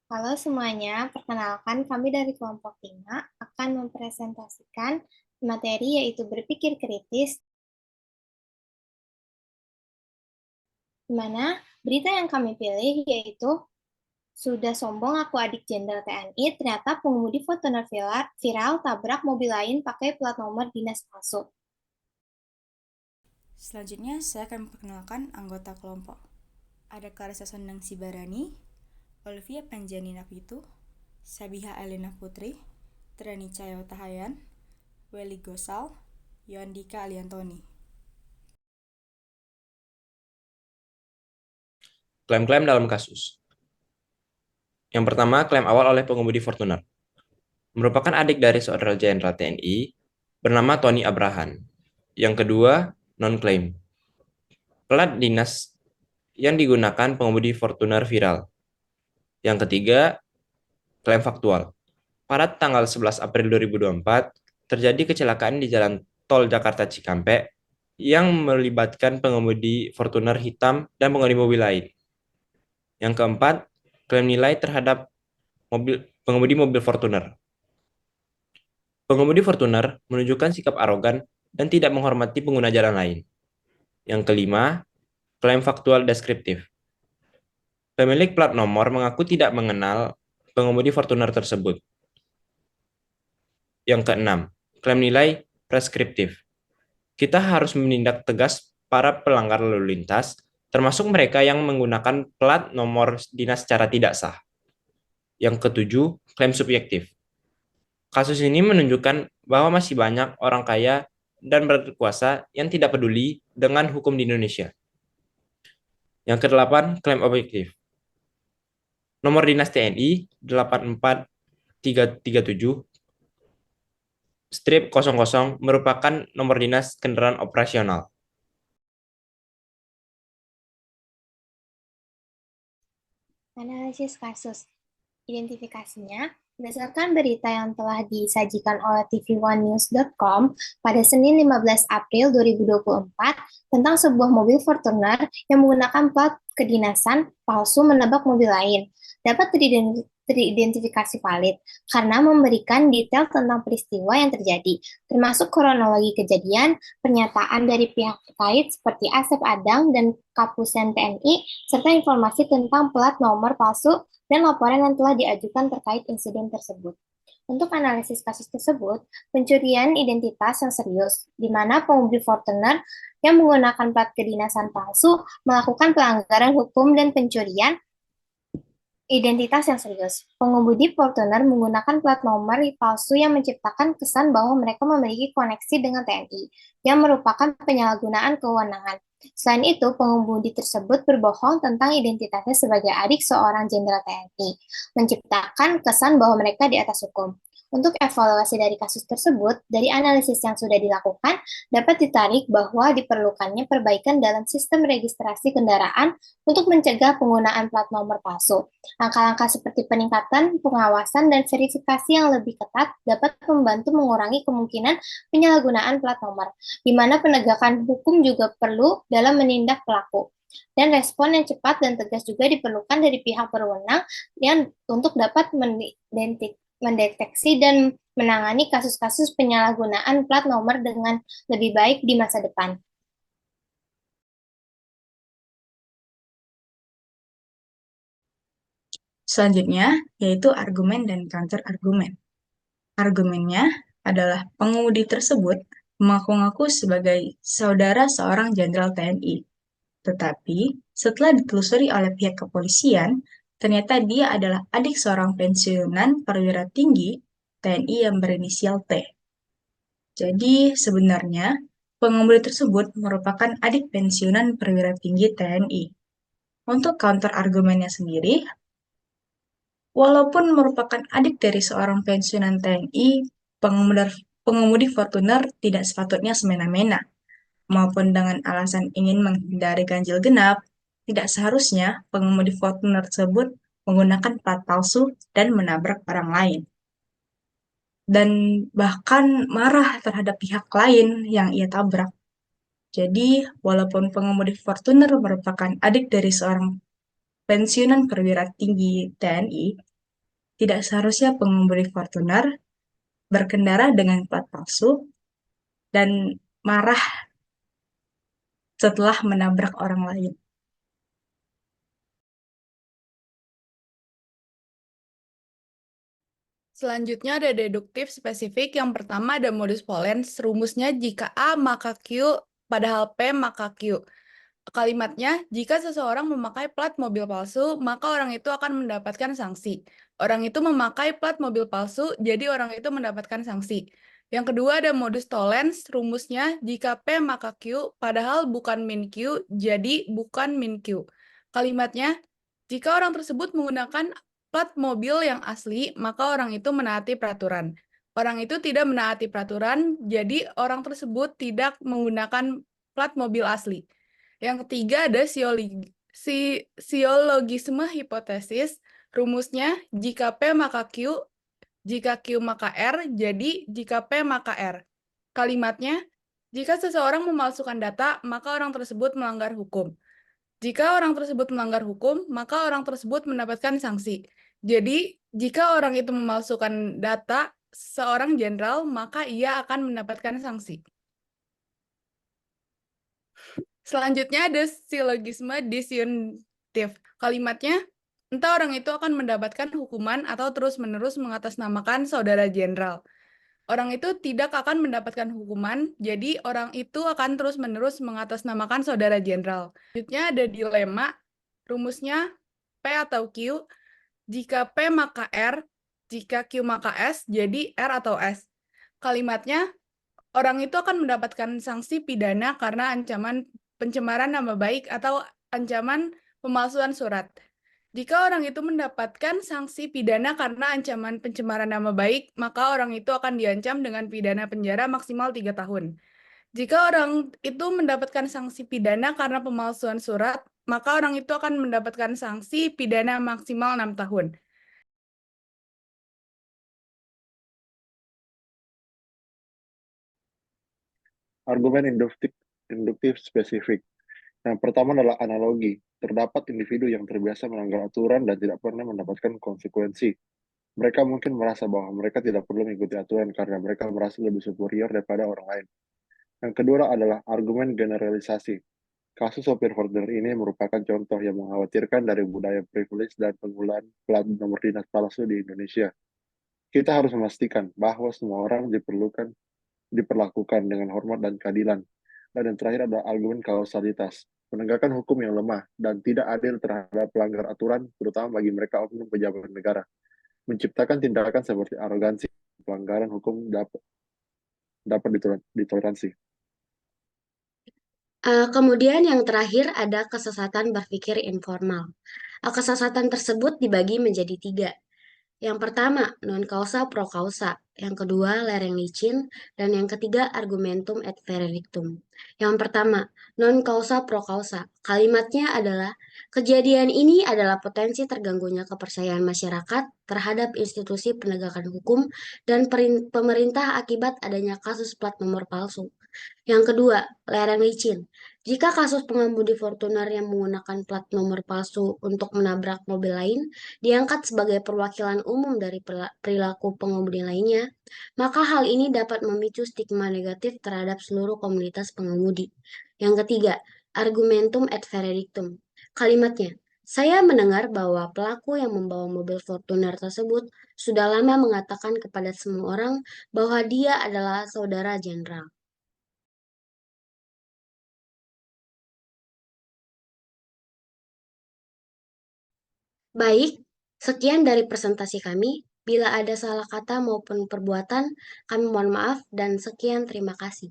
Halo semuanya, perkenalkan kami dari kelompok 5 akan mempresentasikan materi yaitu berpikir kritis, di mana berita yang kami pilih yaitu sudah sombong aku adik Jenderal TNI, ternyata pengemudi Fortuner viral tabrak mobil lain pakai plat nomor dinas palsu. Selanjutnya, saya akan memperkenalkan anggota kelompok. Ada Clarissa Sondang Sibarani, Olivia Panjani Napitu, Sabiha Elena Putri, Trani Cayo Tahayan, Welly Gosal, Yoandika Aliantoni. Klaim-klaim dalam kasus. Yang pertama, klaim awal oleh pengemudi Fortuner. Merupakan adik dari Saudara Jenderal TNI bernama Tony Abrahan. Yang kedua, non-klaim. Plat dinas yang digunakan pengemudi Fortuner viral. Yang ketiga, klaim faktual. Pada tanggal 11 April 2024, terjadi kecelakaan di Jalan Tol Jakarta Cikampek yang melibatkan pengemudi Fortuner hitam dan pengemudi mobil lain. Yang keempat, klaim nilai terhadap pengemudi mobil Fortuner. Pengemudi Fortuner menunjukkan sikap arogan dan tidak menghormati pengguna jalan lain. Yang kelima, klaim faktual deskriptif. Pemilik plat nomor mengaku tidak mengenal pengemudi Fortuner tersebut. Yang keenam, klaim nilai preskriptif. Kita harus menindak tegas para pelanggar lalu lintas, termasuk mereka yang menggunakan plat nomor dinas secara tidak sah. Yang ketujuh, klaim subjektif. Kasus ini menunjukkan bahwa masih banyak orang kaya dan berkuasa yang tidak peduli dengan hukum di Indonesia. Yang kedelapan, klaim objektif. Nomor dinas TNI 84337-00 merupakan nomor dinas kendaraan operasional. Analisis kasus. Identifikasinya, berdasarkan berita yang telah disajikan oleh tv1news.com pada Senin 15 April 2024 tentang sebuah mobil Fortuner yang menggunakan plat kedinasan palsu menabrak mobil lain, dapat teridentifikasi valid karena memberikan detail tentang peristiwa yang terjadi, termasuk kronologi kejadian, pernyataan dari pihak terkait seperti Asep Adang dan Kapusen TNI, serta informasi tentang plat nomor palsu dan laporan yang telah diajukan terkait insiden tersebut. Untuk analisis kasus tersebut, pencurian identitas yang serius, di mana pengemudi Fortuner yang menggunakan plat kedinasan palsu melakukan pelanggaran hukum dan pencurian identitas yang serius. Pengemudi Fortuner menggunakan plat nomor palsu yang menciptakan kesan bahwa mereka memiliki koneksi dengan TNI, yang merupakan penyalahgunaan kewenangan. Selain itu, pengemudi tersebut berbohong tentang identitasnya sebagai adik seorang jenderal TNI, menciptakan kesan bahwa mereka di atas hukum. Untuk evaluasi dari kasus tersebut, dari analisis yang sudah dilakukan, dapat ditarik bahwa diperlukannya perbaikan dalam sistem registrasi kendaraan untuk mencegah penggunaan plat nomor palsu. Langkah-langkah seperti peningkatan pengawasan dan verifikasi yang lebih ketat dapat membantu mengurangi kemungkinan penyalahgunaan plat nomor, di mana penegakan hukum juga perlu dalam menindak pelaku. Dan respon yang cepat dan tegas juga diperlukan dari pihak berwenang yang untuk dapat mendeteksi dan menangani kasus-kasus penyalahgunaan plat nomor dengan lebih baik di masa depan. Selanjutnya, yaitu argumen dan counter-argumen. Argumennya adalah pengemudi tersebut mengaku-ngaku sebagai saudara seorang jenderal TNI. Tetapi, setelah ditelusuri oleh pihak kepolisian, ternyata dia adalah adik seorang pensiunan perwira tinggi TNI yang berinisial T. Jadi, sebenarnya, pengemudi tersebut merupakan adik pensiunan perwira tinggi TNI. Untuk counter argumennya sendiri, walaupun merupakan adik dari seorang pensiunan TNI, pengemudi Fortuner tidak sepatutnya semena-mena maupun dengan alasan ingin menghindari ganjil genap, tidak seharusnya pengemudi Fortuner tersebut menggunakan plat palsu dan menabrak orang lain. Dan bahkan marah terhadap pihak lain yang ia tabrak. Jadi, walaupun pengemudi Fortuner merupakan adik dari seorang pensiunan perwira tinggi TNI, tidak seharusnya pengemudi Fortuner berkendara dengan plat palsu dan marah setelah menabrak orang lain. Selanjutnya ada deduktif spesifik. Yang pertama ada modus polens. Rumusnya jika A maka Q, padahal P maka Q. Kalimatnya, jika seseorang memakai plat mobil palsu, maka orang itu akan mendapatkan sanksi. Orang itu memakai plat mobil palsu, jadi orang itu mendapatkan sanksi. Yang kedua ada modus tollens. Rumusnya, jika P maka Q, padahal bukan min Q, jadi bukan min Q. Kalimatnya, jika orang tersebut menggunakan plat mobil yang asli, maka orang itu menaati peraturan. Orang itu tidak menaati peraturan, jadi orang tersebut tidak menggunakan plat mobil asli. Yang ketiga ada siologisme hipotesis. Rumusnya, jika P maka Q, jika Q maka R, jadi jika P maka R. Kalimatnya, jika seseorang memalsukan data, maka orang tersebut melanggar hukum. Jika orang tersebut melanggar hukum, maka orang tersebut mendapatkan sanksi. Jadi, jika orang itu memalsukan data seorang jenderal, maka ia akan mendapatkan sanksi. Selanjutnya ada silogisme disyuntif. Kalimatnya, entah orang itu akan mendapatkan hukuman atau terus-menerus mengatasnamakan saudara jenderal. Orang itu tidak akan mendapatkan hukuman, jadi orang itu akan terus-menerus mengatasnamakan saudara jenderal. Selanjutnya ada dilema, rumusnya P atau Q. Jika P maka R, jika Q maka S, jadi R atau S. Kalimatnya, orang itu akan mendapatkan sanksi pidana karena ancaman pencemaran nama baik atau ancaman pemalsuan surat. Jika orang itu mendapatkan sanksi pidana karena ancaman pencemaran nama baik, maka orang itu akan diancam dengan pidana penjara maksimal 3 tahun. Jika orang itu mendapatkan sanksi pidana karena pemalsuan surat, maka orang itu akan mendapatkan sanksi pidana maksimal 6 tahun. Argumen induktif spesifik. Yang pertama adalah analogi. Terdapat individu yang terbiasa melanggar aturan dan tidak pernah mendapatkan konsekuensi. Mereka mungkin merasa bahwa mereka tidak perlu mengikuti aturan karena mereka merasa lebih superior daripada orang lain. Yang kedua adalah argumen generalisasi. Kasus sopir Fortuner ini merupakan contoh yang mengkhawatirkan dari budaya privilege dan penggunaan plat nomor dinas palsu di Indonesia. Kita harus memastikan bahwa semua orang diperlakukan dengan hormat dan keadilan. Dan yang terakhir adalah argumen kausalitas. Penegakan hukum yang lemah dan tidak adil terhadap pelanggar aturan, terutama bagi mereka oknum pejabat negara, menciptakan tindakan seperti arogansi, pelanggaran hukum dapat ditoleransi. Kemudian yang terakhir ada kesesatan berpikir informal. Kesesatan tersebut dibagi menjadi 3. Yang pertama, non causa pro causa. Yang kedua, lereng licin. Dan yang ketiga, argumentum et veredictum. Yang pertama, non causa pro causa. Kalimatnya adalah, kejadian ini adalah potensi terganggunya kepercayaan masyarakat terhadap institusi penegakan hukum dan pemerintah akibat adanya kasus plat nomor palsu. Yang kedua, lereng licin. Jika kasus pengemudi Fortuner yang menggunakan plat nomor palsu untuk menabrak mobil lain diangkat sebagai perwakilan umum dari perilaku pengemudi lainnya, maka hal ini dapat memicu stigma negatif terhadap seluruh komunitas pengemudi. Yang ketiga, argumentum et veredictum. Kalimatnya, saya mendengar bahwa pelaku yang membawa mobil Fortuner tersebut sudah lama mengatakan kepada semua orang bahwa dia adalah saudara jenderal. Baik, sekian dari presentasi kami. Bila ada salah kata maupun perbuatan, kami mohon maaf dan sekian terima kasih.